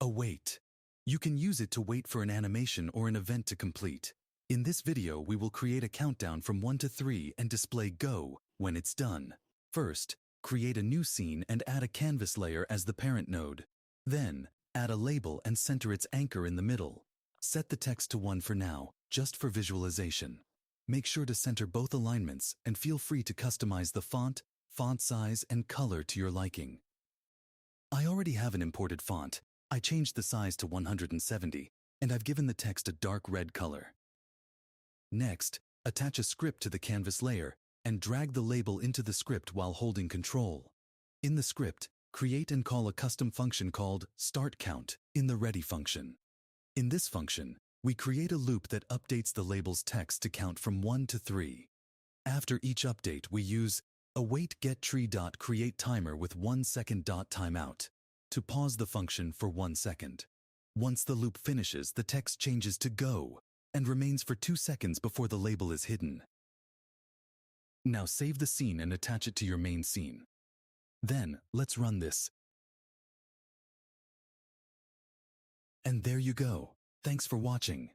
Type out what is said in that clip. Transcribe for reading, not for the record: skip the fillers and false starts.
Await. You can use it to wait for an animation or an event to complete. In this video, we will create a countdown from 1 to 3 and display Go when it's done. First, create a new scene and add a canvas layer as the parent node. Then, add a label and center its anchor in the middle. Set the text to 1 for now, just for visualization. Make sure to center both alignments and feel free to customize the font size, and color to your liking. I already have an imported font. I changed the size to 170, and I've given the text a dark red color. Next, attach a script to the canvas layer and drag the label into the script while holding Control. In the script, create and call a custom function called startCount in the ready function. In this function, we create a loop that updates the label's text to count from 1 to 3. After each update, we use await getTree.createTimer with 1 second .timeout to pause the function for 1 second. Once the loop finishes, the text changes to Go and remains for 2 seconds before the label is hidden. Now save the scene and attach it to your main scene. Then, let's run this. And there you go. Thanks for watching.